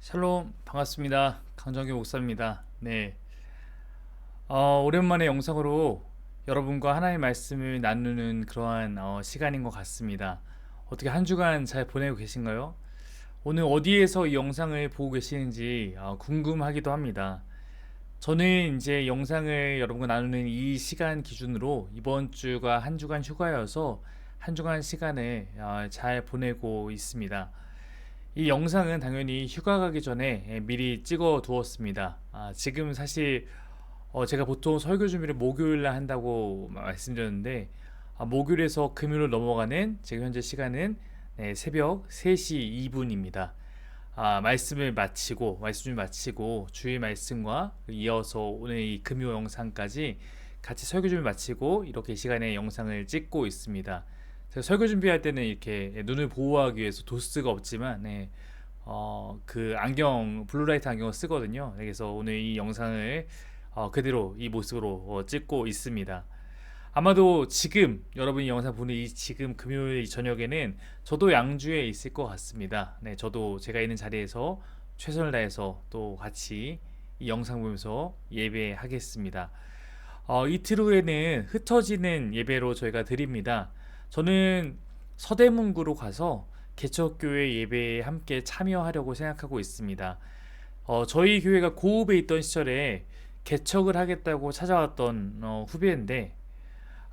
샬롬 반갑습니다. 강정규 목사입니다. 네, 오랜만에 영상으로 여러분과 하나님의 말씀을 나누는 그러한 시간인 것 같습니다. 어떻게 한 주간 잘 보내고 계신가요? 오늘 어디에서 이 영상을 보고 계시는지 궁금하기도 합니다. 저는 이제 영상을 여러분과 나누는 이 시간 기준으로 이번 주가 한 주간 휴가여서 한 주간 시간을 잘 보내고 있습니다. 이 영상은 당연히 휴가 가기 전에 미리 찍어 두었습니다. 지금 사실 제가 보통 설교 준비를 목요일 날 한다고 말씀드렸는데 목요일에서 금요일로 넘어가는 지금 현재 시간은 새벽 3시 2분입니다. 말씀 준비 마치고 주일 말씀과 이어서 오늘 이 금요 영상까지 같이 설교 준비 마치고 이렇게 이 시간에 영상을 찍고 있습니다. 제가 설교 준비할 때는 이렇게 눈을 보호하기 위해서 도스가 없지만 그 안경 블루라이트 안경을 쓰거든요. 그래서 오늘 이 영상을 그대로 이 모습으로 찍고 있습니다. 아마도 지금 여러분이 영상 보는 이 지금 금요일 저녁에는 저도 양주에 있을 것 같습니다. 네, 저도 제가 있는 자리에서 최선을 다해서 또 같이 이 영상 보면서 예배하겠습니다. 이틀 후에는 흩어지는 예배로 저희가 드립니다. 저는 서대문구로 가서 개척교회 예배에 함께 참여하려고 생각하고 있습니다. 저희 교회가 고읍에 있던 시절에 개척을 하겠다고 찾아왔던 후배인데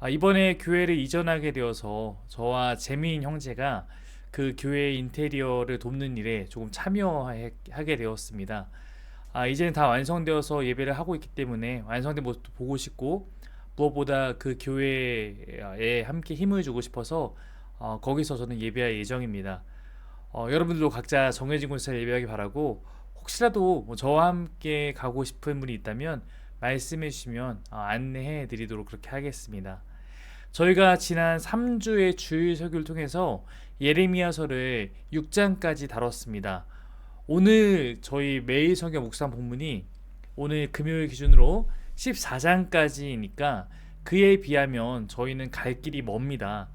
이번에 교회를 이전하게 되어서 저와 재미인 형제가 그 교회 인테리어를 돕는 일에 조금 참여하게 되었습니다. 이제는 다 완성되어서 예배를 하고 있기 때문에 완성된 모습도 보고 싶고 무엇보다 그 교회에 함께 힘을 주고 싶어서 거기서 저는 예배할 예정입니다. 여러분들도 각자 정해진 곳에서 예배하기 바라고 혹시라도 저와 함께 가고 싶은 분이 있다면 말씀해 주시면 안내해 드리도록 그렇게 하겠습니다. 저희가 지난 3주의 주일 설교를 통해서 예레미야서를 6장까지 다뤘습니다. 오늘 저희 매일 성경 묵상 본문이 오늘 금요일 기준으로 14장까지니까 그에 비하면 저희는 갈 길이 멉니다.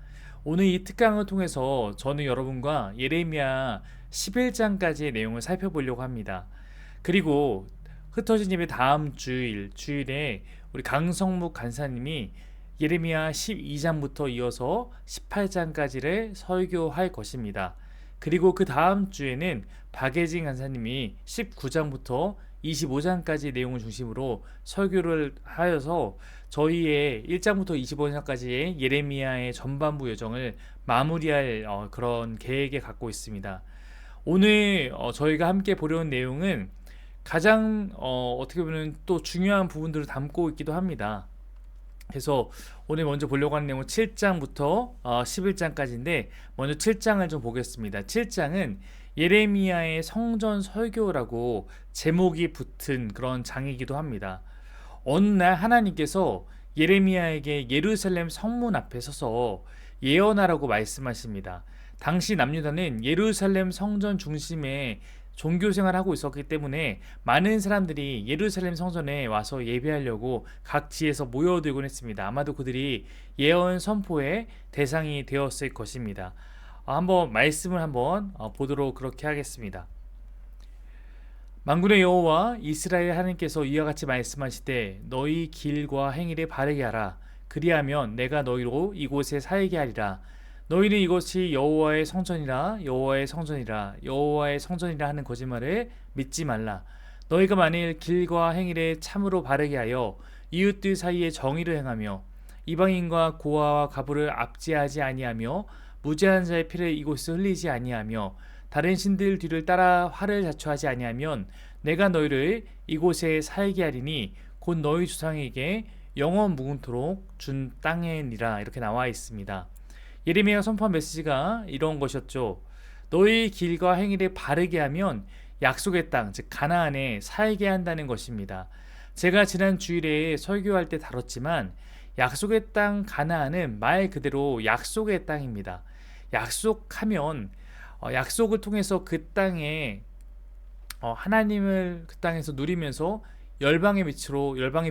오늘 이 특강을 통해서 저는 여러분과 예레미야 11장까지의 내용을 살펴보려고 합니다. 그리고 흩어진 예배 다음 주일에 우리 강성묵 간사님이 예레미야 12장부터 이어서 18장까지를 설교할 것입니다. 그리고 그 다음 주에는 박예진 간사님이 19장부터 25장까지 내용을 중심으로 설교를 하여서 저희의 1장부터 25장까지의 예레미야의 전반부 여정을 마무리할 그런 계획에 갖고 있습니다. 오늘 저희가 함께 보려는 내용은 가장 어떻게 보면 또 중요한 부분들을 담고 있기도 합니다. 그래서 오늘 먼저 보려고 하는 내용은 7장부터 11장까지인데 먼저 7장을 좀 보겠습니다. 7장은 예레미야의 성전 설교라고 제목이 붙은 그런 장이기도 합니다. 어느 날 하나님께서 예레미야에게 예루살렘 성문 앞에 서서 예언하라고 말씀하십니다. 당시 남유다는 예루살렘 성전 중심에 종교 생활을 하고 있었기 때문에 많은 사람들이 예루살렘 성전에 와서 예배하려고 각 지에서 모여들곤 했습니다. 아마도 그들이 예언 선포의 대상이 되었을 것입니다. 한번 말씀을 보도록 그렇게 하겠습니다. 만군의 여호와 이스라엘 하나님께서 이와 같이 말씀하시되 너희 길과 행위를 바르게 하라. 그리하면 내가 너희로 이곳에 살게 하리라. 너희는 이것이 여호와의 성전이라 여호와의 성전이라 여호와의 성전이라 하는 거짓말을 믿지 말라. 너희가 만일 길과 행위를 참으로 바르게 하여 이웃들 사이에 정의를 행하며 이방인과 고아와 가부를 압제하지 아니하며 무죄한 자의 피를 이곳에 흘리지 아니하며 다른 신들 뒤를 따라 화를 자초하지 아니하면 내가 너희를 이곳에 살게 하리니 곧 너희 조상에게 영원 무궁토록 준 땅이니라. 이렇게 나와 있습니다. 예레미야가 선포한 메시지가 이런 것이었죠. 너희 길과 행위를 바르게 하면 약속의 땅, 즉 가나안에 살게 한다는 것입니다. 제가 지난 주일에 설교할 때 다뤘지만 약속의 땅 가나안은 말 그대로 약속의 땅입니다. 약속하면 약속을 통해서 그 땅에 하나님을 그 땅에서 누리면서 열방의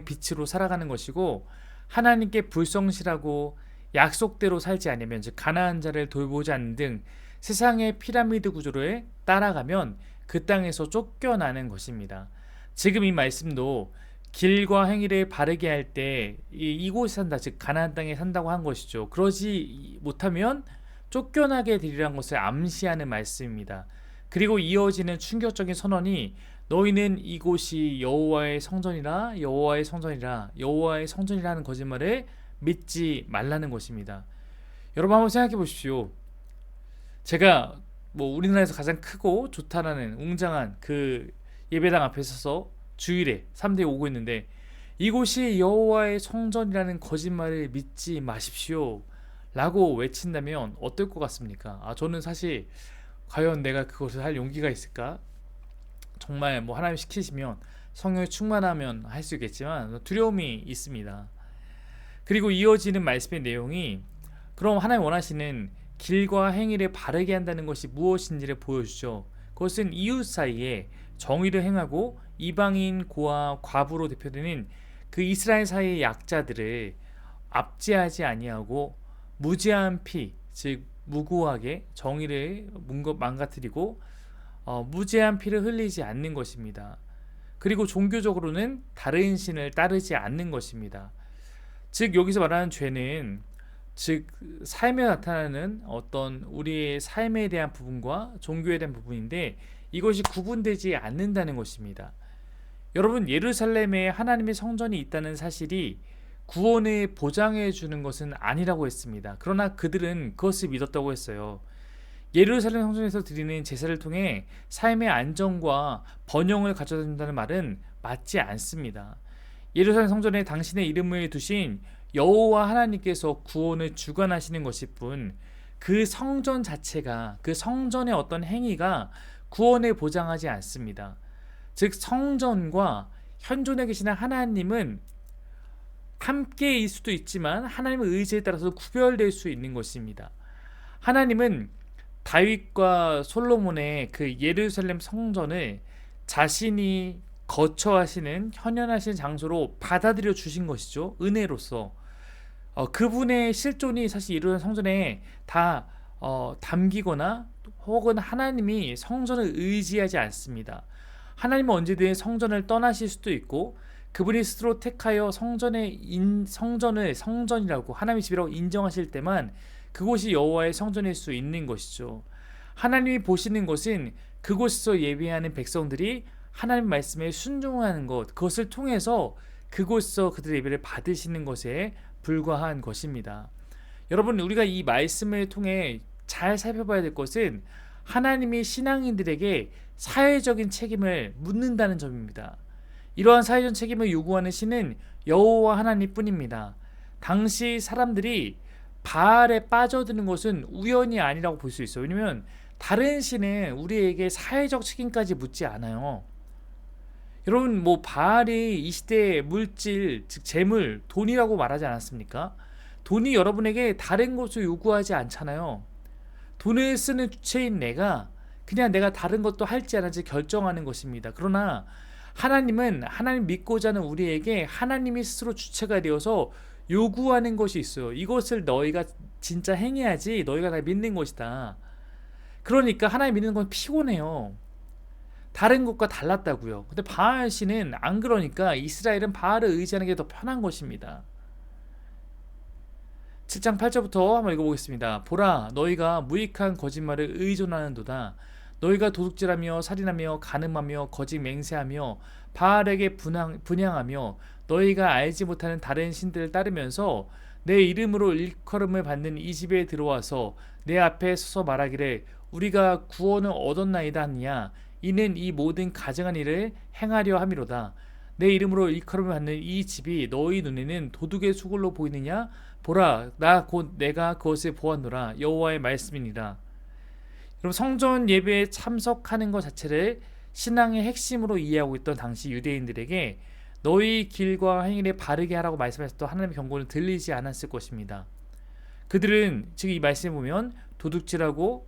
빛으로 살아가는 것이고 하나님께 불성실하고 약속대로 살지 않으면 즉 가나안 자를 돌보지 않는 등 세상의 피라미드 구조를 따라가면 그 땅에서 쫓겨나는 것입니다. 지금 이 말씀도 길과 행위를 바르게 할 때 이곳에 산다, 즉 가나안 땅에 산다고 한 것이죠. 그러지 못하면 쫓겨나게 되리라는 것을 암시하는 말씀입니다. 그리고 이어지는 충격적인 선언이 너희는 이곳이 여호와의 성전이라 여호와의 성전이라 여호와의 성전이라는 거짓말을 믿지 말라는 것입니다. 여러분 한번 생각해 보십시오. 제가 뭐 우리나라에서 가장 크고 좋다라는 웅장한 그 예배당 앞에 서서 주일에 3대 오고 있는데 이곳이 여호와의 성전이라는 거짓말을 믿지 마십시오 라고 외친다면 어떨 것 같습니까? 저는 사실 과연 내가 그것을 할 용기가 있을까? 정말 뭐 하나님 시키시면 성령이 충만하면 할 수 있겠지만 두려움이 있습니다. 그리고 이어지는 말씀의 내용이 그럼 하나님 원하시는 길과 행위를 바르게 한다는 것이 무엇인지를 보여주죠. 그것은 이웃 사이에 정의를 행하고 이방인 고아 과부로 대표되는 그 이스라엘 사이의 약자들을 압제하지 아니하고 무죄한 피, 즉 무고하게 정의를 망가뜨리고 무죄한 피를 흘리지 않는 것입니다. 그리고 종교적으로는 다른 신을 따르지 않는 것입니다. 즉 여기서 말하는 죄는 즉 삶에 나타나는 어떤 우리의 삶에 대한 부분과 종교에 대한 부분인데 이것이 구분되지 않는다는 것입니다. 여러분 예루살렘에 하나님의 성전이 있다는 사실이 구원을 보장해 주는 것은 아니라고 했습니다. 그러나 그들은 그것을 믿었다고 했어요. 예루살렘 성전에서 드리는 제사를 통해 삶의 안정과 번영을 가져다 준다는 말은 맞지 않습니다. 예루살렘 성전에 당신의 이름을 두신 여호와 하나님께서 구원을 주관하시는 것일 뿐 그 성전 자체가 그 성전의 어떤 행위가 구원을 보장하지 않습니다. 즉 성전과 현존에 계시는 하나님은 함께일 수도 있지만 하나님의 의지에 따라서 구별될 수 있는 것입니다. 하나님은 다윗과 솔로몬의 그 예루살렘 성전을 자신이 거처하시는 현현하신 장소로 받아들여 주신 것이죠. 은혜로서 그분의 실존이 사실 예루살렘 성전에 다 담기거나 혹은 하나님이 성전을 의지하지 않습니다. 하나님은 언제든 성전을 떠나실 수도 있고 그분이 스스로 택하여 성전을 성전이라고 하나님의 집이라고 인정하실 때만 그곳이 여호와의 성전일 수 있는 것이죠. 하나님이 보시는 것은 그곳에서 예배하는 백성들이 하나님 말씀에 순종하는 것, 그것을 통해서 그곳에서 그들의 예배를 받으시는 것에 불과한 것입니다. 여러분 우리가 이 말씀을 통해 잘 살펴봐야 될 것은 하나님이 신앙인들에게 사회적인 책임을 묻는다는 점입니다. 이러한 사회적 책임을 요구하는 신은 여호와 하나님뿐입니다. 당시 사람들이 바알에 빠져드는 것은 우연이 아니라고 볼 수 있어요. 왜냐하면 다른 신은 우리에게 사회적 책임까지 묻지 않아요. 여러분 뭐 바알이 이 시대의 물질, 즉 재물, 돈이라고 말하지 않았습니까? 돈이 여러분에게 다른 것을 요구하지 않잖아요. 돈을 쓰는 주체인 내가 그냥 내가 다른 것도 할지 안 할지 결정하는 것입니다. 그러나 하나님은 하나님 믿고자 하는 우리에게 하나님이 스스로 주체가 되어서 요구하는 것이 있어요. 이것을 너희가 진짜 행해야지 너희가 날 믿는 것이다. 그러니까 하나님 믿는 건 피곤해요. 다른 것과 달랐다고요. 근데 바알 신은 안 그러니까 이스라엘은 바알을 의지하는 게 더 편한 것입니다. 7장 8절부터 한번 읽어보겠습니다. 보라 너희가 무익한 거짓말을 의존하는도다. 너희가 도둑질하며 살인하며 간음하며 거짓 맹세하며 바알에게 분향하며 너희가 알지 못하는 다른 신들을 따르면서 내 이름으로 일컬음을 받는 이 집에 들어와서 내 앞에 서서 말하기를 우리가 구원을 얻었나이다 하느냐. 이는 이 모든 가증한 일을 행하려 함이로다. 내 이름으로 일컬음을 받는 이 집이 너희 눈에는 도둑의 수골로 보이느냐? 보라 나 곧 내가 그것을 보았노라. 여호와의 말씀이니라. 여러분 성전 예배에 참석하는 것 자체를 신앙의 핵심으로 이해하고 있던 당시 유대인들에게 너희 길과 행위를 바르게 하라고 말씀하셨던 하나님의 경고는 들리지 않았을 것입니다. 그들은 즉 이 말씀에 보면 도둑질하고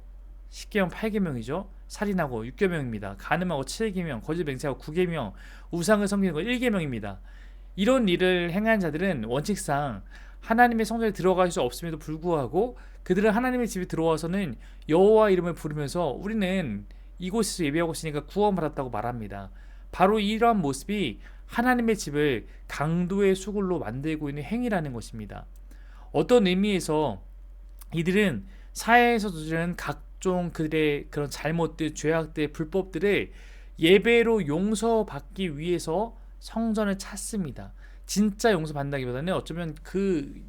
10계명 8계명이죠. 살인하고 6계명입니다. 간음하고 7계명, 거짓 맹세하고 9계명, 우상을 섬기는 거 1계명입니다. 이런 일을 행한 자들은 원칙상 하나님의 성전에 들어갈 수 없음에도 불구하고 그들은 하나님의 집에 들어와서는 여호와 이름을 부르면서 우리는 이곳에서 예배하고 있으니까 구원받았다고 말합니다. 바로 이러한 모습이 하나님의 집을 강도의 수굴로 만들고 있는 행위라는 것입니다. 어떤 의미에서 이들은 사회에서 저지른 각종 그들의 그런 잘못들, 죄악들, 불법들을 예배로 용서받기 위해서 성전을 찾습니다. 진짜 용서받는다기보다는 어쩌면 그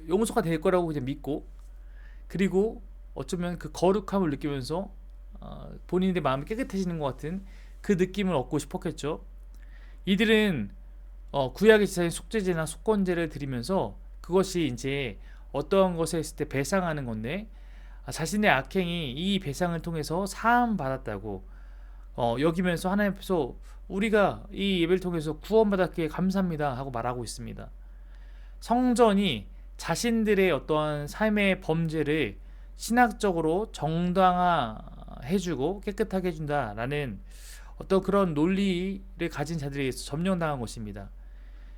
용서가 될 거라고 이제 믿고, 그리고 어쩌면 그 거룩함을 느끼면서 본인의 마음이 깨끗해지는 것 같은 그 느낌을 얻고 싶었겠죠. 이들은 구약의 제사인 속죄제나 속건제를 드리면서 그것이 이제 어떠한 것에 했을 때 배상하는 건데, 자신의 악행이 이 배상을 통해서 사함 받았다고 여기면서 하나님 앞에서 우리가 이 예배를 통해서 구원받았기에 감사합니다 하고 말하고 있습니다. 성전이 자신들의 어떠한 삶의 범죄를 신학적으로 정당화해주고 깨끗하게 해준다라는 어떤 그런 논리를 가진 자들에 의해서 점령당한 것입니다.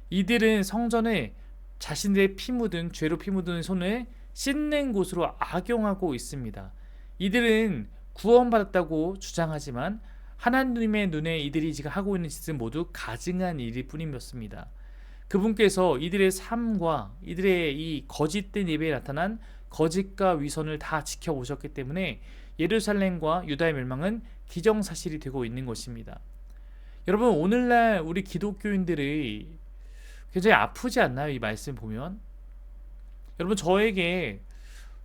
이들은 성전을 자신들의 피 묻은, 죄로 피 묻은 손을 씻는 곳으로 악용하고 있습니다. 이들은 구원받았다고 주장하지만 하나님의 눈에 이들이 지금 하고 있는 짓은 모두 가증한 일일 뿐이었습니다. 그분께서 이들의 삶과 이들의 이 거짓된 예배에 나타난 거짓과 위선을 다 지켜보셨기 때문에 예루살렘과 유다의 멸망은 기정사실이 되고 있는 것입니다. 여러분, 오늘날 우리 기독교인들이 굉장히 아프지 않나요? 이 말씀 보면 여러분, 저에게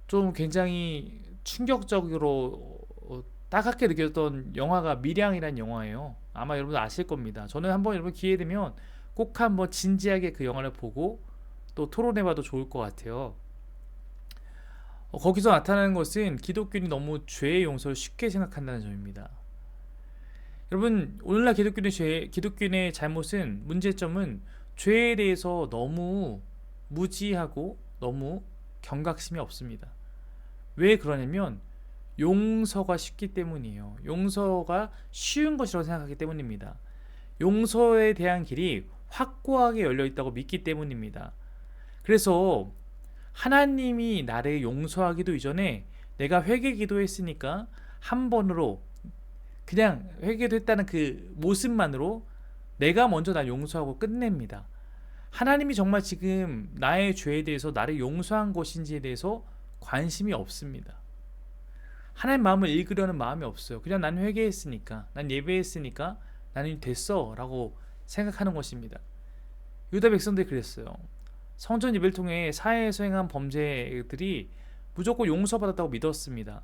좀 굉장히 충격적으로 따갑게 느꼈던 영화가 밀양이라는 영화예요. 아마 여러분 아실 겁니다. 저는 한번 여러분 기회 되면 꼭 한번 진지하게 그 영화를 보고 또 토론해봐도 좋을 것 같아요. 거기서 나타나는 것은 기독교인이 너무 죄의 용서를 쉽게 생각한다는 점입니다. 여러분, 오늘날 기독교인의 잘못은, 문제점은 죄에 대해서 너무 무지하고 너무 경각심이 없습니다. 왜 그러냐면 용서가 쉽기 때문이에요. 용서가 쉬운 것이라고 생각하기 때문입니다. 용서에 대한 길이 확고하게 열려 있다고 믿기 때문입니다. 그래서 하나님이 나를 용서하기도 이전에 내가 회개 기도했으니까 한 번으로 그냥 회개도 했다는 그 모습만으로 내가 먼저 날 용서하고 끝냅니다. 하나님이 정말 지금 나의 죄에 대해서 나를 용서한 것인지에 대해서 관심이 없습니다. 하나님 마음을 읽으려는 마음이 없어요. 그냥 난 회개했으니까, 난 예배했으니까 나는 됐어 라고 생각하는 것입니다. 유다 백성들이 그랬어요. 성전 예배를 통해 사회에서 행한 범죄들이 무조건 용서받았다고 믿었습니다.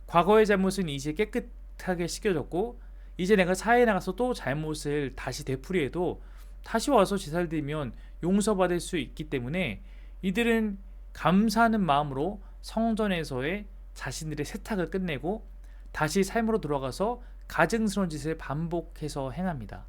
과거의 잘못은 이제 깨끗하게 씻겨졌고, 이제 내가 사회에 나가서 또 잘못을 다시 되풀이해도 다시 와서 제사를 드리면 용서받을 수 있기 때문에 이들은 감사하는 마음으로 성전에서의 자신들의 세탁을 끝내고 다시 삶으로 돌아가서 가증스러운 짓을 반복해서 행합니다.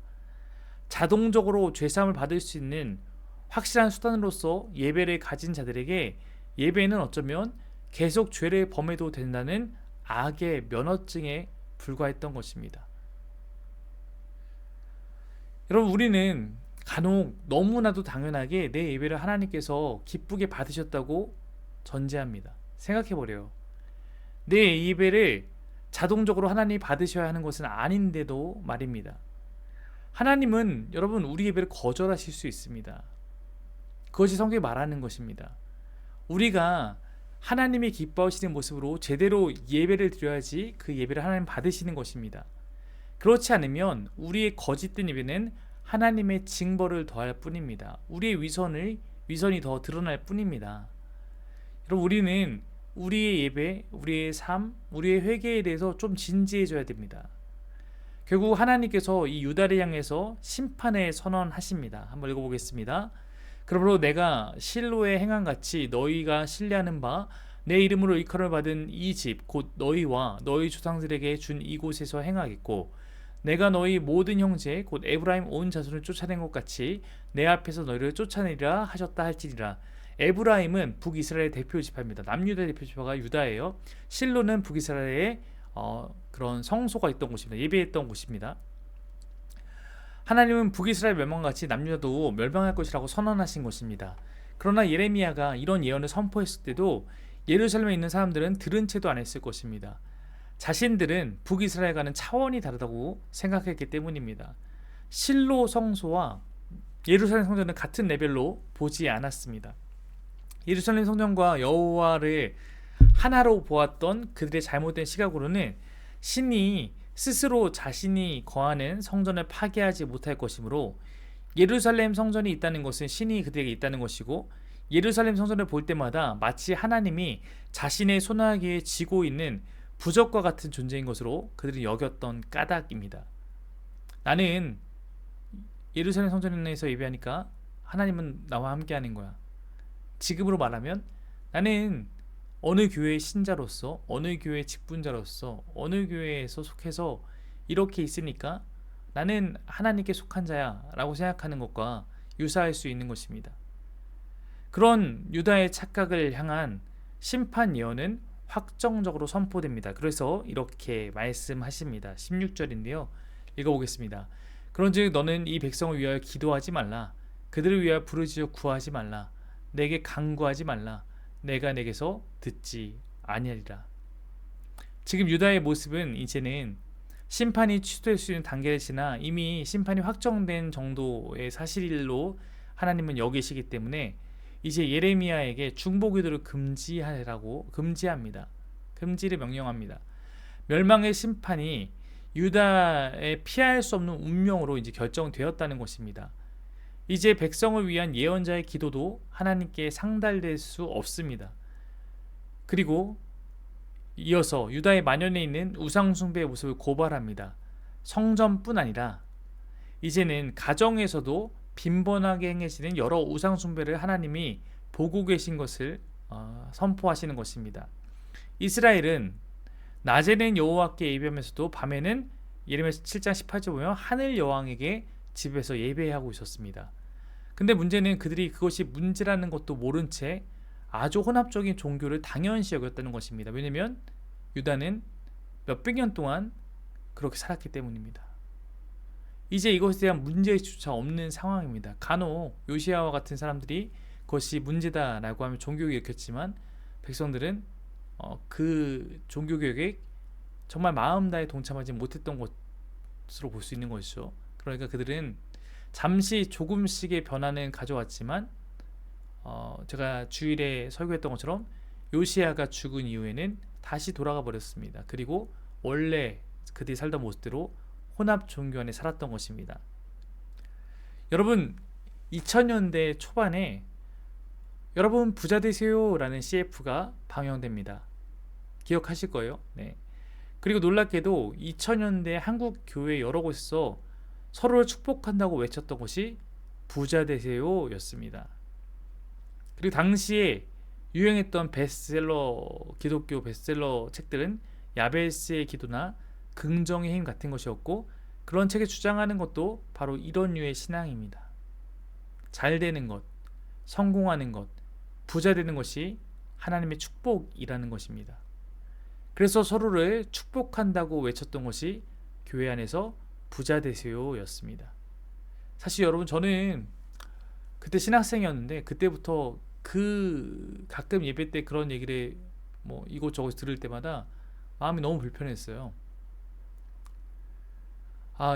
자동적으로 죄사함을 받을 수 있는 확실한 수단으로서 예배를 가진 자들에게 예배는 어쩌면 계속 죄를 범해도 된다는 악의 면허증에 불과했던 것입니다. 여러분, 우리는 간혹 너무나도 당연하게 내 예배를 하나님께서 기쁘게 받으셨다고 전제합니다. 생각해보래요. 내 예배를 자동적으로 하나님이 받으셔야 하는 것은 아닌데도 말입니다. 하나님은 여러분 우리 예배를 거절하실 수 있습니다. 그것이 성경이 말하는 것입니다. 우리가 하나님이 기뻐하시는 모습으로 제대로 예배를 드려야지 그 예배를 하나님 받으시는 것입니다. 그렇지 않으면 우리의 거짓된 예배는 하나님의 징벌을 더할 뿐입니다. 우리의 위선이 더 드러날 뿐입니다. 여러분, 우리는 우리의 예배, 우리의 삶, 우리의 회개에 대해서 좀 진지해져야 됩니다. 결국 하나님께서 이 유다를 향해서 심판을 선언하십니다. 한번 읽어보겠습니다. 그러므로 내가 실로의 행함같이 너희가 신뢰하는 바 내 이름으로 일컬음을 받은 이 집 곧 너희와 너희 조상들에게 준 이곳에서 행하겠고, 내가 너희 모든 형제 곧 에브라임 온 자손을 쫓아낸 것 같이 내 앞에서 너희를 쫓아내리라 하셨다 할지니라. 에브라임은 북이스라엘의 대표 지파입니다. 남유다의 대표 지파가 유다예요. 실로는 북이스라엘의 그런 성소가 있던 곳입니다. 예배했던 곳입니다. 하나님은 북이스라엘 멸망같이 남유다도 멸망할 것이라고 선언하신 것입니다. 그러나 예레미야가 이런 예언을 선포했을 때도 예루살렘에 있는 사람들은 들은 채도 안 했을 것입니다. 자신들은 북이스라엘과는 차원이 다르다고 생각했기 때문입니다. 실로 성소와 예루살렘 성전은 같은 레벨로 보지 않았습니다. 예루살렘 성전과 여호와를 하나로 보았던 그들의 잘못된 시각으로는 신이 스스로 자신이 거하는 성전을 파괴하지 못할 것이므로 예루살렘 성전이 있다는 것은 신이 그들에게 있다는 것이고, 예루살렘 성전을 볼 때마다 마치 하나님이 자신의 손아귀에 쥐고 있는 부적과 같은 존재인 것으로 그들이 여겼던 까닭입니다. 나는 예루살렘 성전에서 예배하니까 하나님은 나와 함께하는 거야. 지금으로 말하면 나는 어느 교회의 신자로서, 어느 교회의 직분자로서, 어느 교회에서 속해서 이렇게 있으니까 나는 하나님께 속한 자야 라고 생각하는 것과 유사할 수 있는 것입니다. 그런 유다의 착각을 향한 심판 예언은 확정적으로 선포됩니다. 그래서 이렇게 말씀하십니다. 16절인데요. 읽어보겠습니다. 그런즉 너는 이 백성을 위하여 기도하지 말라. 그들을 위하여 부르짖어 구하지 말라. 내게 간구하지 말라. 내가 내게서 듣지 아니하리라. 지금 유다의 모습은 이제는 심판이 취소될 수 있는 단계를 지나 이미 심판이 확정된 정도의 사실로 하나님은 여기시기 때문에 이제 예레미야에게 중보기도를 금지합니다. 금지를 명령합니다. 멸망의 심판이 유다의 피할 수 없는 운명으로 이제 결정되었다는 것입니다. 이제 백성을 위한 예언자의 기도도 하나님께 상달될 수 없습니다. 그리고 이어서 유다의 만연해 있는 우상숭배의 모습을 고발합니다. 성전뿐 아니라 이제는 가정에서도 빈번하게 행해지는 여러 우상숭배를 하나님이 보고 계신 것을 선포하시는 것입니다. 이스라엘은 낮에는 여호와께 예배하면서도 밤에는 예레미야 7장 18절 보면 하늘 여왕에게 집에서 예배하고 있었습니다. 근데 문제는 그들이 그것이 문제라는 것도 모른 채 아주 혼합적인 종교를 당연시 여겼다는 것입니다. 왜냐하면 유다는 몇백 년 동안 그렇게 살았기 때문입니다. 이제 이것에 대한 문제조차 없는 상황입니다. 간혹 요시야와 같은 사람들이 그것이 문제다라고 하면 종교교육을 일으켰지만 백성들은 그 종교교육에 정말 마음 다해 동참하지 못했던 것으로 볼 수 있는 것이죠. 그러니까 그들은 잠시 조금씩의 변화는 가져왔지만 제가 주일에 설교했던 것처럼 요시야가 죽은 이후에는 다시 돌아가 버렸습니다. 그리고 원래 그들이 살던 모습대로 혼합 종교 안에 살았던 것입니다. 여러분 2000년대 초반에 여러분 부자 되세요 라는 CF가 방영됩니다. 기억하실 거예요. 네. 그리고 놀랍게도 2000년대 한국 교회 여러 곳에서 서로를 축복한다고 외쳤던 것이 부자 되세요 였습니다. 그리고 당시에 유행했던 베스트셀러, 기독교 베스트셀러 책들은 야베스의 기도나 긍정의 힘 같은 것이었고, 그런 책에 주장하는 것도 바로 이런 류의 신앙입니다. 잘 되는 것, 성공하는 것, 부자 되는 것이 하나님의 축복이라는 것입니다. 그래서 서로를 축복한다고 외쳤던 것이 교회 안에서 부자 되세요 였습니다. 사실 여러분 저는 그때 신학생이었는데 그때부터 가끔 예배 때 그런 얘기를 이곳저곳 들을 때마다 마음이 너무 불편했어요.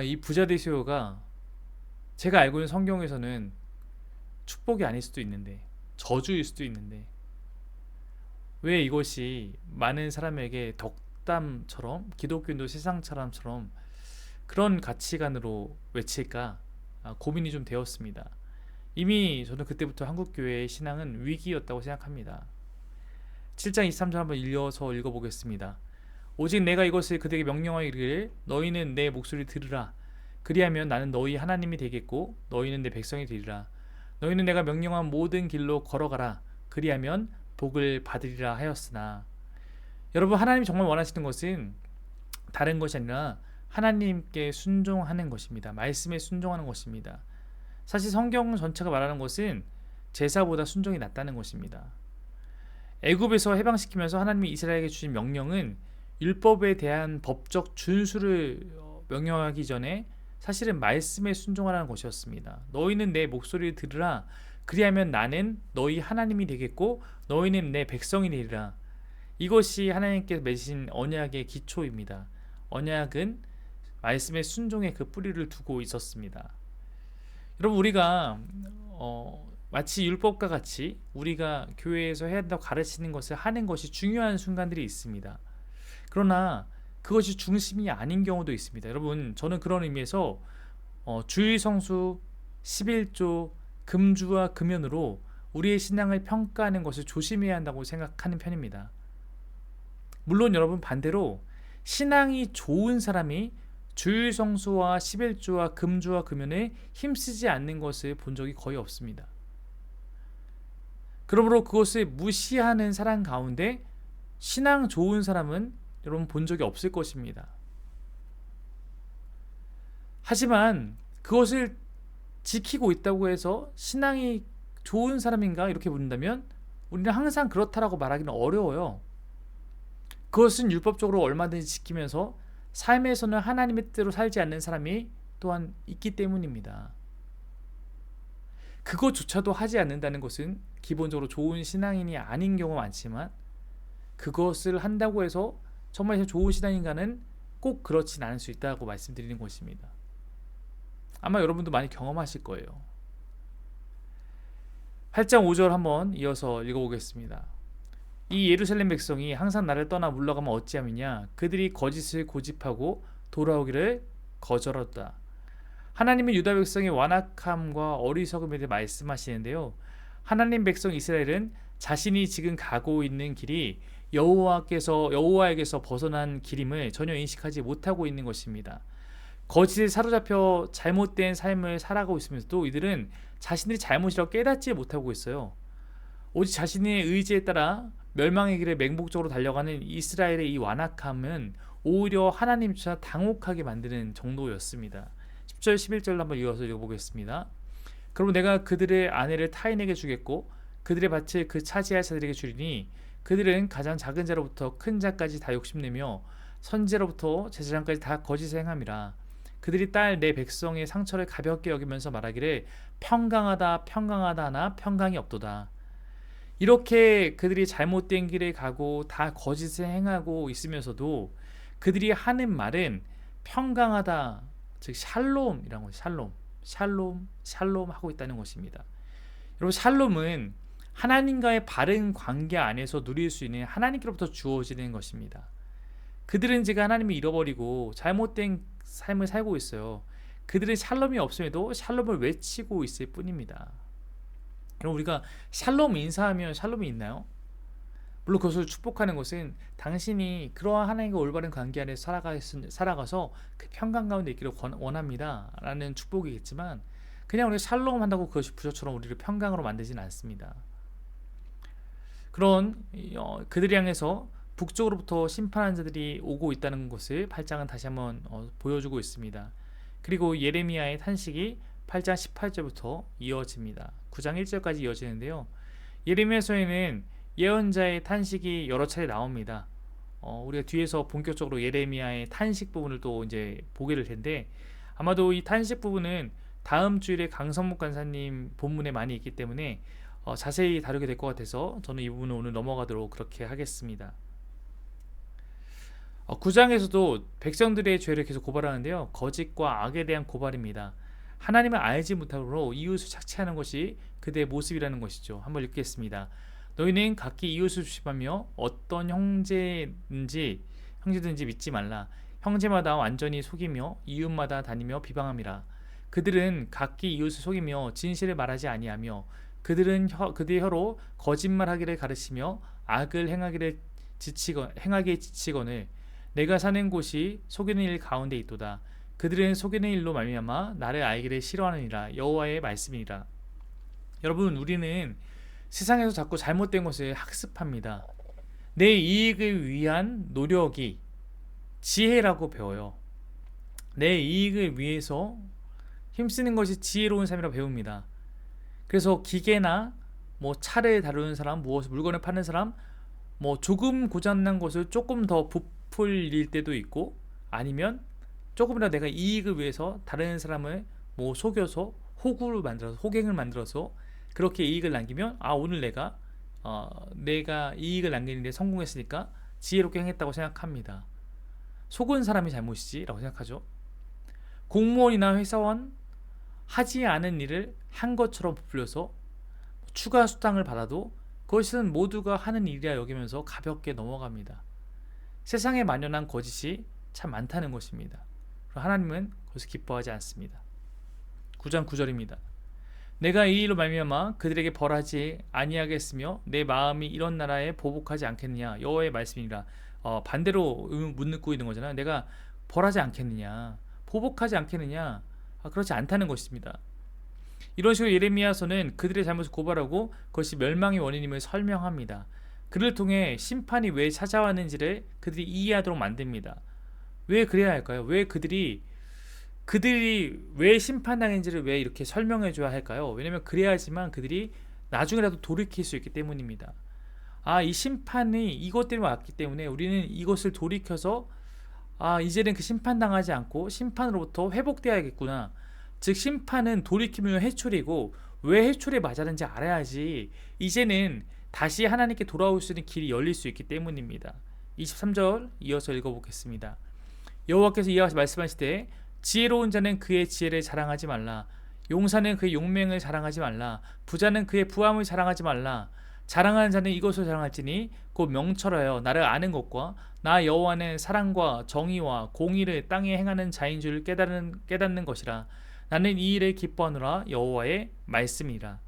이 부자 되세요가 제가 알고 있는 성경에서는 축복이 아닐 수도 있는데, 저주일 수도 있는데, 왜 이것이 많은 사람에게 덕담처럼, 기독교인도 세상사람처럼 그런 가치관으로 외칠까 고민이 좀 되었습니다. 이미 저는 그때부터 한국교회의 신앙은 위기였다고 생각합니다. 7장 23절 한번 읽어보겠습니다. 오직 내가 이것을 그들에게 명령하여 이르기를 너희는 내 목소리를 들으라. 그리하면 나는 너희 하나님이 되겠고 너희는 내 백성이 되리라. 너희는 내가 명령한 모든 길로 걸어가라. 그리하면 복을 받으리라 하였으나. 여러분 하나님이 정말 원하시는 것은 다른 것이 아니라 하나님께 순종하는 것입니다. 말씀에 순종하는 것입니다. 사실 성경 전체가 말하는 것은 제사보다 순종이 낫다는 것입니다. 애굽에서 해방시키면서 하나님이 이스라엘에게 주신 명령은 율법에 대한 법적 준수를 명령하기 전에 사실은 말씀에 순종하라는 것이었습니다. 너희는 내 목소리를 들으라. 그리하면 나는 너희 하나님이 되겠고 너희는 내 백성이 되리라. 이것이 하나님께서 맺으신 언약의 기초입니다. 언약은 말씀의 순종에 그 뿌리를 두고 있었습니다. 여러분, 우리가 마치 율법과 같이 우리가 교회에서 해야 한다고 가르치는 것을 하는 것이 중요한 순간들이 있습니다. 그러나 그것이 중심이 아닌 경우도 있습니다. 여러분, 저는 그런 의미에서 주일 성수, 11조, 금주와 금연으로 우리의 신앙을 평가하는 것을 조심해야 한다고 생각하는 편입니다. 물론 여러분, 반대로 신앙이 좋은 사람이 주일 성수와 11조와 금주와 금연에 힘쓰지 않는 것을 본 적이 거의 없습니다. 그러므로 그것을 무시하는 사람 가운데 신앙 좋은 사람은 여러분 본 적이 없을 것입니다. 하지만 그것을 지키고 있다고 해서 신앙이 좋은 사람인가 이렇게 묻는다면 우리는 항상 그렇다라고 말하기는 어려워요. 그것은 율법적으로 얼마든지 지키면서 삶에서는 하나님의 뜻대로 살지 않는 사람이 또한 있기 때문입니다. 그것조차도 하지 않는다는 것은 기본적으로 좋은 신앙인이 아닌 경우가 많지만, 그것을 한다고 해서 정말 좋은 신앙인가는 꼭 그렇진 않을 수 있다고 말씀드리는 것입니다. 아마 여러분도 많이 경험하실 거예요. 8장 5절 한번 이어서 읽어보겠습니다. 이 예루살렘 백성이 항상 나를 떠나 물러가면 어찌함이냐. 그들이 거짓을 고집하고 돌아오기를 거절하다. 하나님은 유다 백성의 완악함과 어리석음에 대해 말씀하시는데요. 하나님 백성 이스라엘은 자신이 지금 가고 있는 길이 여호와에게서 벗어난 길임을 전혀 인식하지 못하고 있는 것입니다. 거짓에 사로잡혀 잘못된 삶을 살아가고 있으면서도 이들은 자신들이 잘못이라고 깨닫지 못하고 있어요. 오직 자신의 의지에 따라 멸망의 길에 맹목적으로 달려가는 이스라엘의 이 완악함은 오히려 하나님조차 당혹하게 만드는 정도였습니다. 10절 11절 한번 이어서 읽어보겠습니다. 그러면 내가 그들의 아내를 타인에게 주겠고 그들의 밭을 그 차지할 자들에게 주리니 그들은 가장 작은 자로부터 큰 자까지 다 욕심내며 선지자로부터 제사장까지 다 거짓을 행함이라. 그들이 딸 내 백성의 상처를 가볍게 여기면서 말하기를 평강하다 평강하다 하나 평강이 없도다. 이렇게 그들이 잘못된 길에 가고 다 거짓을 행하고 있으면서도 그들이 하는 말은 평강하다, 즉 샬롬이라는 것이 샬롬 하고 있다는 것입니다. 여러분, 샬롬은 하나님과의 바른 관계 안에서 누릴 수 있는 하나님께로부터 주어지는 것입니다. 그들은 지금 하나님을 잃어버리고 잘못된 삶을 살고 있어요. 그들은 샬롬이 없음에도 샬롬을 외치고 있을 뿐입니다. 그럼 우리가 샬롬 인사하면 샬롬이 있나요? 물론 그것을 축복하는 것은 당신이 그러한 하나님과 올바른 관계 안에서 살아가서 그 평강 가운데 있기를 원합니다 라는 축복이겠지만, 그냥 우리가 샬롬 한다고 그것이 부조처럼 우리를 평강으로 만들지는 않습니다. 그런 그들을 향해서 북쪽으로부터 심판한 자들이 오고 있다는 것을 8장은 다시 한번 보여주고 있습니다. 그리고 예레미야의 탄식이 8장 18절부터 이어집니다. 9장 1절까지 이어지는데요. 예레미야서에는 예언자의 탄식이 여러 차례 나옵니다. 우리가 뒤에서 본격적으로 예레미야의 탄식 부분을 또 이제 보게 될 텐데, 아마도 이 탄식 부분은 다음 주일에 강성목 간사님 본문에 많이 있기 때문에 자세히 다루게 될 것 같아서 저는 이 부분을 오늘 넘어가도록 그렇게 하겠습니다. 9장에서도 백성들의 죄를 계속 고발하는데요. 거짓과 악에 대한 고발입니다. 하나님을 알지 못함으로 이웃을 착취하는 것이 그들의 모습이라는 것이죠. 한번 읽겠습니다. 너희는 각기 이웃을 조심하며 어떤 형제든지 믿지 말라. 형제마다 완전히 속이며 이웃마다 다니며 비방함이라. 그들은 각기 이웃을 속이며 진실을 말하지 아니하며 그들의 혀로 거짓말하기를 가르치며 악을 행하기에 지치거늘 내가 사는 곳이 속이는 일 가운데 있도다. 그들은 속이는 일로 말미암아 나를 알기를 싫어하느니라. 여호와의 말씀이니라. 여러분, 우리는 세상에서 자꾸 잘못된 것을 학습합니다. 내 이익을 위한 노력이 지혜라고 배워요. 내 이익을 위해서 힘쓰는 것이 지혜로운 삶이라고 배웁니다. 그래서 기계나 차를 다루는 사람, 물건을 파는 사람, 조금 고장난 것을 조금 더 부풀릴 때도 있고, 아니면 조금이라도 내가 이익을 위해서 다른 사람을 속여서 호갱을 만들어서 그렇게 이익을 남기면 오늘 내가 내가 이익을 남기는데 성공했으니까 지혜롭게 행했다고 생각합니다. 속은 사람이 잘못이지 라고 생각하죠. 공무원이나 회사원 하지 않은 일을 한 것처럼 부풀려서 추가 수당을 받아도 그것은 모두가 하는 일이라 여기면서 가볍게 넘어갑니다. 세상에 만연한 거짓이 참 많다는 것입니다. 하나님은 그것을 기뻐하지 않습니다. 9장 9절입니다. 내가 이 일로 말미암아 그들에게 벌하지 아니하겠으며 내 마음이 이런 나라에 보복하지 않겠느냐. 여호와의 말씀이니라. 반대로 묻고 있는 거잖아요. 내가 벌하지 않겠느냐, 보복하지 않겠느냐. 그렇지 않다는 것입니다. 이런 식으로 예레미야서는 그들의 잘못을 고발하고 그것이 멸망의 원인임을 설명합니다. 그를 통해 심판이 왜 찾아왔는지를 그들이 이해하도록 만듭니다. 왜 그래야 할까요? 왜 그들이 왜 심판당했는지를 왜 이렇게 설명해 줘야 할까요? 왜냐면 그래야지만 그들이 나중에라도 돌이킬 수 있기 때문입니다. 이 심판이 이것 때문에 왔기 때문에 우리는 이것을 돌이켜서 이제는 그 심판당하지 않고 심판으로부터 회복되어야겠구나. 즉 심판은 돌이키면 해초리고 왜 해초리에 맞았는지 알아야지 이제는 다시 하나님께 돌아올 수 있는 길이 열릴 수 있기 때문입니다. 23절 이어서 읽어보겠습니다. 여호와께서 이와 같이 말씀하시되 지혜로운 자는 그의 지혜를 자랑하지 말라. 용사는 그의 용맹을 자랑하지 말라. 부자는 그의 부함을 자랑하지 말라. 자랑하는 자는 이것을 자랑할지니 곧 명철하여 나를 아는 것과 나 여호와는 사랑과 정의와 공의를 땅에 행하는 자인 줄 깨닫는 것이라. 나는 이 일을 기뻐하노라. 여호와의 말씀이라.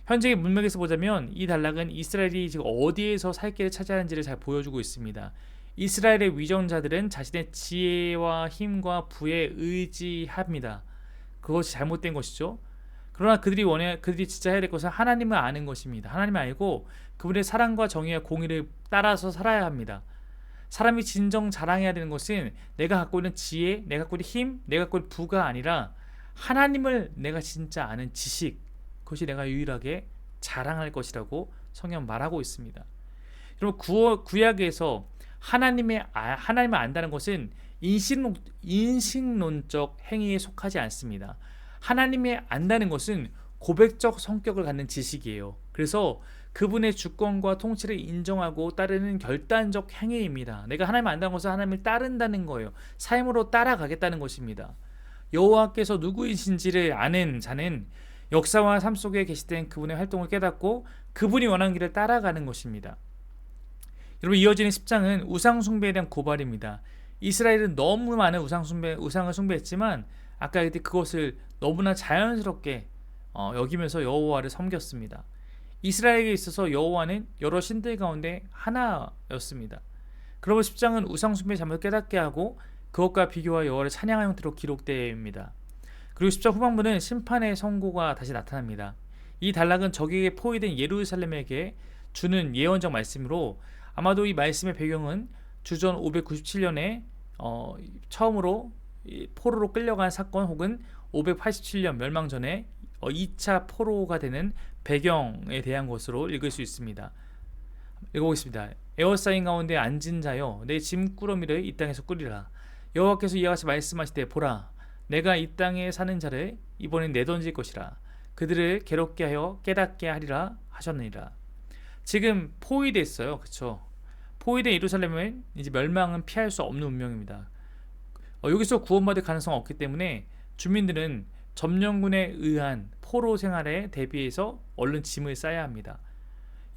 현재의 문맥에서 보자면 이 단락은 이스라엘이 지금 어디에서 살 길을 차지하는지를 잘 보여주고 있습니다. 이스라엘의 위정자들은 자신의 지혜와 힘과 부에 의지합니다. 그것이 잘못된 것이죠. 그러나 그들이 진짜 해야 될 것은 하나님을 아는 것입니다. 하나님을 알고 그분의 사랑과 정의와 공의를 따라서 살아야 합니다. 사람이 진정 자랑해야 되는 것은 내가 갖고 있는 지혜, 내가 갖고 있는 힘, 내가 갖고 있는 부가 아니라 하나님을 내가 진짜 아는 지식, 그것이 내가 유일하게 자랑할 것이라고 성경 말하고 있습니다. 여러분 구약에서 하나님을 안다는 것은 인식론적 행위에 속하지 않습니다. 하나님을 안다는 것은 고백적 성격을 갖는 지식이에요. 그래서 그분의 주권과 통치를 인정하고 따르는 결단적 행위입니다. 내가 하나님을 안다는 것은 하나님을 따른다는 거예요. 삶으로 따라가겠다는 것입니다. 여호와께서 누구이신지를 아는 자는 역사와 삶 속에 계시된 그분의 활동을 깨닫고 그분이 원하는 길을 따라가는 것입니다. 여러분 이어지는 10장은 우상 숭배에 대한 고발입니다. 이스라엘은 너무 많은 우상을 숭배했지만 아까 그것을 너무나 자연스럽게 여기면서 여호와를 섬겼습니다. 이스라엘에게 있어서 여호와는 여러 신들 가운데 하나였습니다. 그러면 10장은 우상 숭배의 잘못을 깨닫게 하고 그것과 비교하여 여호와를 찬양하는 형태로 기록됩니다. 그리고 10장 후반부는 심판의 선고가 다시 나타납니다. 이 단락은 적에게 포위된 예루살렘에게 주는 예언적 말씀으로 아마도 이 말씀의 배경은 주전 597년에 처음으로 포로로 끌려간 사건 혹은 587년 멸망 전에 2차 포로가 되는 배경에 대한 것으로 읽을 수 있습니다. 읽어보겠습니다. 에워싸인 가운데 앉은 자여 내 짐꾸러미를 이 땅에서 꾸리라. 여호와께서 이와 같이 말씀하시되 보라 내가 이 땅에 사는 자를 이번엔 내던질 것이라. 그들을 괴롭게 하여 깨닫게 하리라 하셨느니라. 지금 포위됐어요. 그렇죠? 포위된 예루살렘은 이제 멸망은 피할 수 없는 운명입니다. 여기서 구원받을 가능성은 없기 때문에 주민들은 점령군에 의한 포로 생활에 대비해서 얼른 짐을 싸야 합니다.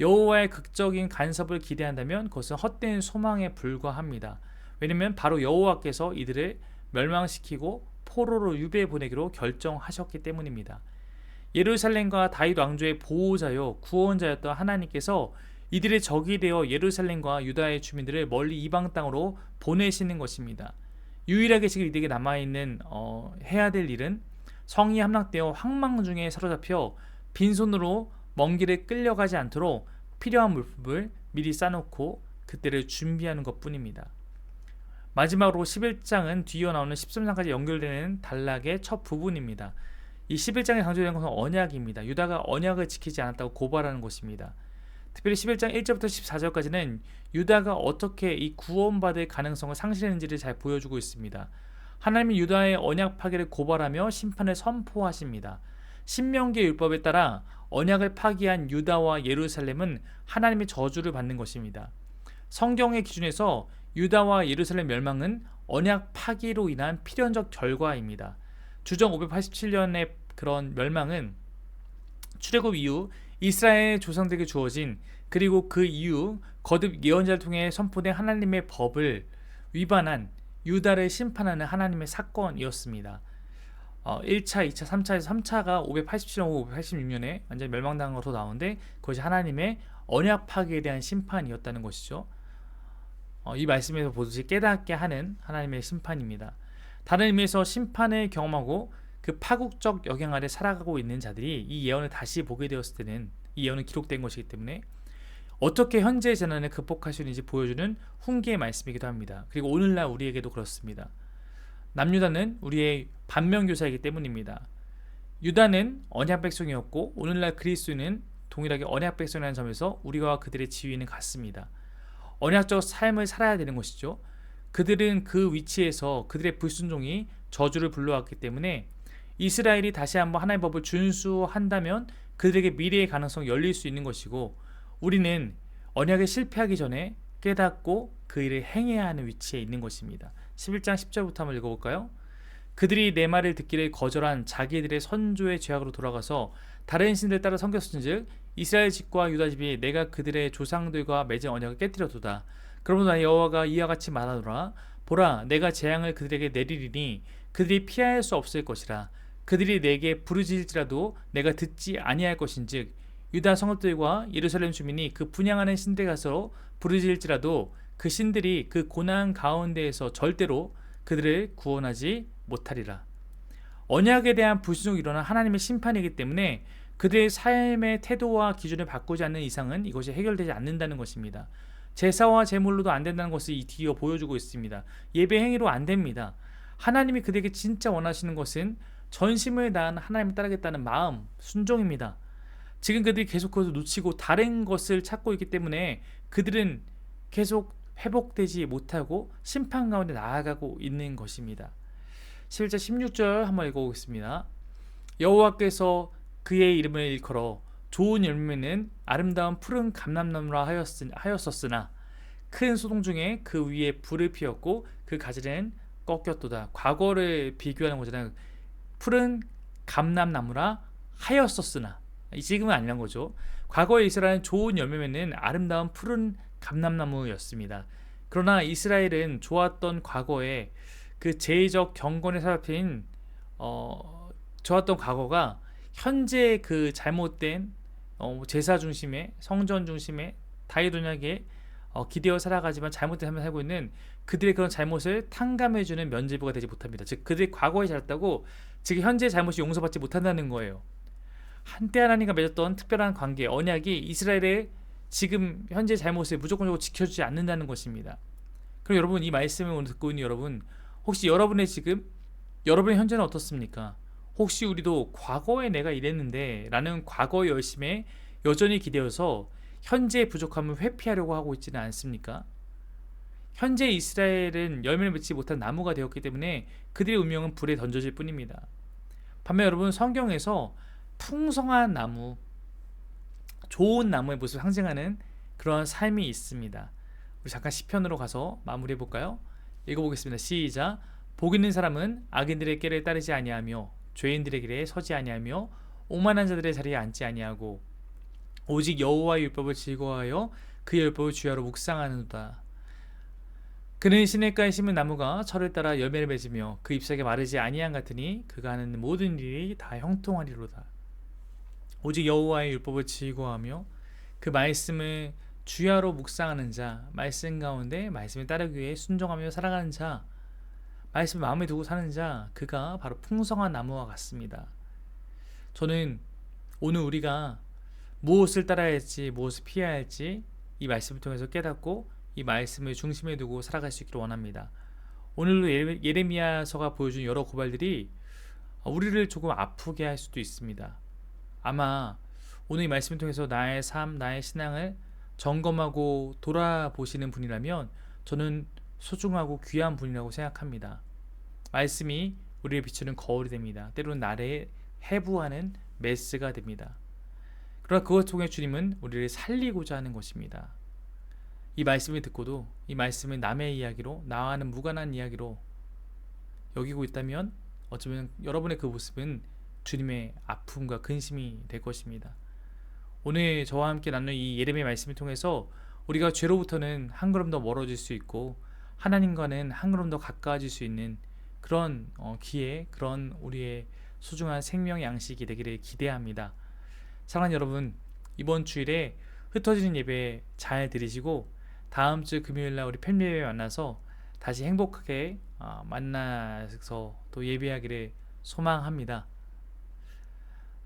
여호와의 극적인 간섭을 기대한다면 그것은 헛된 소망에 불과합니다. 왜냐하면 바로 여호와께서 이들을 멸망시키고 포로로 유배해 보내기로 결정하셨기 때문입니다. 예루살렘과 다윗 왕조의 보호자요 구원자였던 하나님께서 이들의 적이 되어 예루살렘과 유다의 주민들을 멀리 이방 땅으로 보내시는 것입니다. 유일하게 지금 이들에게 남아있는 해야 될 일은 성이 함락되어 황망 중에 사로잡혀 빈손으로 먼 길에 끌려가지 않도록 필요한 물품을 미리 싸놓고 그때를 준비하는 것뿐입니다. 마지막으로 11장은 뒤이어 나오는 13장까지 연결되는 단락의 첫 부분입니다. 이 11장에 강조되는 것은 언약입니다. 유다가 언약을 지키지 않았다고 고발하는 것입니다. 특별히 11장 1절부터 14절까지는 유다가 어떻게 이 구원받을 가능성을 상실했는지를 잘 보여주고 있습니다. 하나님이 유다의 언약 파괴를 고발하며 심판을 선포하십니다. 신명기의 율법에 따라 언약을 파기한 유다와 예루살렘은 하나님의 저주를 받는 것입니다. 성경의 기준에서 유다와 예루살렘 멸망은 언약 파기로 인한 필연적 결과입니다. 주정 587년의 그런 멸망은 출애굽 이후 이스라엘 조상들에게 주어진, 그리고 그 이후 거듭 예언자를 통해 선포된 하나님의 법을 위반한 유다를 심판하는 하나님의 사건이었습니다. 1차, 2차, 3차에서 3차가 587년, 586년에 완전히 멸망당한 것으로 나오는데 그것이 하나님의 언약 파기에 대한 심판이었다는 것이죠. 이 말씀에서 보듯이 깨닫게 하는 하나님의 심판입니다. 다른 의미에서 심판을 경험하고 그 파국적 영향 아래 살아가고 있는 자들이 이 예언을 다시 보게 되었을 때는, 이 예언은 기록된 것이기 때문에 어떻게 현재의 재난을 극복할 수 있는지 보여주는 훈계의 말씀이기도 합니다. 그리고 오늘날 우리에게도 그렇습니다. 남유다는 우리의 반면교사이기 때문입니다. 유다는 언약 백성이었고 오늘날 그리스도는 동일하게 언약 백성이라는 점에서 우리와 그들의 지위는 같습니다. 언약적 삶을 살아야 되는 것이죠. 그들은 그 위치에서 그들의 불순종이 저주를 불러왔기 때문에 이스라엘이 다시 한번 하나님의 법을 준수한다면 그들에게 미래의 가능성이 열릴 수 있는 것이고, 우리는 언약에 실패하기 전에 깨닫고 그 일을 행해야 하는 위치에 있는 것입니다. 11장 10절부터 한번 읽어볼까요? 그들이 내 말을 듣기를 거절한 자기들의 선조의 죄악으로 돌아가서 다른 신들 따라 섬겼은즉 이스라엘 집과 유다 집이 내가 그들의 조상들과 맺은 언약을 깨뜨렸도다. 그러므로 여호와가 이와 같이 말하노라. 보라, 내가 재앙을 그들에게 내리리니 그들이 피할 수 없을 것이라. 그들이 내게 부르짖을지라도 내가 듣지 아니할 것인즉 유다 성읍들과 예루살렘 주민이 그 분향하는 신들 가서 부르짖을지라도 그 신들이 그 고난 가운데에서 절대로 그들을 구원하지 못하리라. 언약에 대한 불순종이 일어난 하나님의 심판이기 때문에 그들의 삶의 태도와 기준을 바꾸지 않는 이상은 이것이 해결되지 않는다는 것입니다. 제사와 제물로도 안 된다는 것을 이 뒤에 보여주고 있습니다. 예배 행위로 안 됩니다. 하나님이 그들에게 진짜 원하시는 것은 전심을 다한 하나님을 따르겠다는 마음, 순종입니다. 지금 그들이 계속해서 놓치고 다른 것을 찾고 있기 때문에 그들은 계속 회복되지 못하고 심판 가운데 나아가고 있는 것입니다. 11절 16절 한번 읽어보겠습니다. 여호와께서 그의 이름을 일컬어 좋은 열매는 아름다운 푸른 감람나무라 하였었으나 큰 소동 중에 그 위에 불을 피웠고 그 가지는 꺾였도다. 과거를 비교하는 거잖아요. 푸른 감람나무라 하였었으나, 지금은 아니란 거죠. 과거에 이스라엘은 좋은 열매는 아름다운 푸른 감람나무였습니다. 그러나 이스라엘은 좋았던 과거에 그 제의적 경건에 살핀 좋았던 과거가 현재 그 잘못된 제사 중심의, 성전 중심의 다윗 언약에 기대어 살아가지만 잘못된 삶을 살고 있는 그들의 그런 잘못을 탕감해주는 면죄부가 되지 못합니다. 즉 그들이 과거에 잘했다고 지금 현재 잘못이 용서받지 못한다는 거예요. 한때 하나님과 맺었던 특별한 관계, 언약이 이스라엘의 지금 현재 잘못을 무조건적으로 지켜주지 않는다는 것입니다. 그럼 여러분, 이 말씀을 오늘 듣고 있는 여러분, 혹시 여러분의 현재는 어떻습니까? 혹시 우리도 과거에 내가 이랬는데 라는 과거의 열심에 여전히 기대어서 현재의 부족함을 회피하려고 하고 있지는 않습니까? 현재 이스라엘은 열매를 맺지 못한 나무가 되었기 때문에 그들의 운명은 불에 던져질 뿐입니다. 반면 여러분, 성경에서 풍성한 나무, 좋은 나무의 모습을 상징하는 그런 삶이 있습니다. 우리 잠깐 시편으로 가서 마무리해 볼까요? 읽어보겠습니다. 시작. 복 있는 사람은 악인들의 길을 따르지 아니하며 죄인들의 길에 서지 아니하며 오만한 자들의 자리에 앉지 아니하고 오직 여호와의 율법을 즐거워하여 그의 율법을 주야로 묵상하는도다. 그는 시냇가에 심은 나무가 철을 따라 열매를 맺으며 그 잎사귀 마르지 아니한 같으니 그가 하는 모든 일이 다 형통하리로다. 오직 여호와의 율법을 즐거워하며 그 말씀을 주야로 묵상하는 자, 말씀 가운데 말씀을 따르기 위해 순종하며 살아가는 자, 말씀을 마음에 두고 사는 자, 그가 바로 풍성한 나무와 같습니다. 저는 오늘 우리가 무엇을 따라야 할지, 무엇을 피해야 할지 이 말씀을 통해서 깨닫고 이 말씀을 중심에 두고 살아갈 수 있기를 원합니다. 오늘도 예레미야서가 보여준 여러 고발들이 우리를 조금 아프게 할 수도 있습니다. 아마 오늘 이 말씀을 통해서 나의 삶, 나의 신앙을 점검하고 돌아보시는 분이라면 저는 소중하고 귀한 분이라고 생각합니다. 말씀이 우리를 비추는 거울이 됩니다. 때로는 나를 해부하는 메스가 됩니다. 그러나 그것 통해 주님은 우리를 살리고자 하는 것입니다. 이 말씀을 듣고도 이 말씀을 남의 이야기로, 나와는 무관한 이야기로 여기고 있다면 어쩌면 여러분의 그 모습은 주님의 아픔과 근심이 될 것입니다. 오늘 저와 함께 나누는 이 예레미야 말씀을 통해서 우리가 죄로부터는 한 걸음 더 멀어질 수 있고 하나님과는 한 걸음 더 가까워질 수 있는 그런 기회, 그런 우리의 소중한 생명 양식이 되기를 기대합니다. 사랑하는 여러분, 이번 주일에 흩어지는 예배 잘 드리시고 다음 주 금요일날 우리 팬미 예배 만나서 다시 행복하게 만나서 또 예배하기를 소망합니다.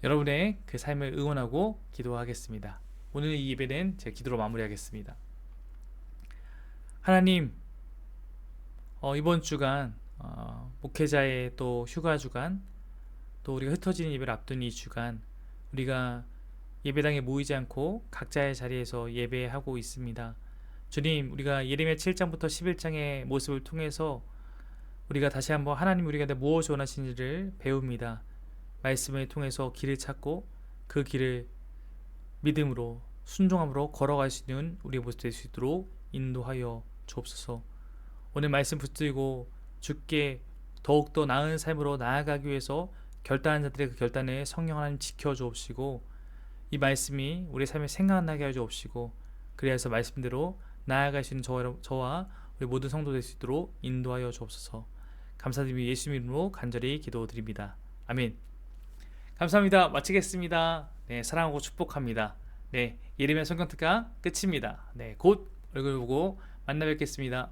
여러분의 그 삶을 응원하고 기도하겠습니다. 오늘 이 예배는 제 기도로 마무리하겠습니다. 하나님, 이번 주간 목회자의 또 휴가 주간, 또 우리가 흩어지는 예배를 앞둔 이 주간, 우리가 예배당에 모이지 않고 각자의 자리에서 예배하고 있습니다. 주님, 우리가 예레미야 7장부터 11장의 모습을 통해서 우리가 다시 한번 하나님 우리가 무엇을 원하시는지를 배웁니다. 말씀을 통해서 길을 찾고 그 길을 믿음으로 순종함으로 걸어갈 수 있는 우리의 모습 될 수 있도록 인도하여 주옵소서. 오늘 말씀 붙들고 주께 더욱더 나은 삶으로 나아가기 위해서 결단한 자들의 그 결단을 성령 하나님 지켜주옵시고 이 말씀이 우리 삶에 생각나게 하여 주옵시고 그래서 말씀대로 나아갈 수 있는 저와 우리 모든 성도 될 수 있도록 인도하여 주옵소서. 감사드리며 예수 이름으로 간절히 기도드립니다. 아멘. 감사합니다. 마치겠습니다. 네, 사랑하고 축복합니다. 네, 예레미야 성경 특강 끝입니다. 네, 곧 얼굴 보고 만나 뵙겠습니다.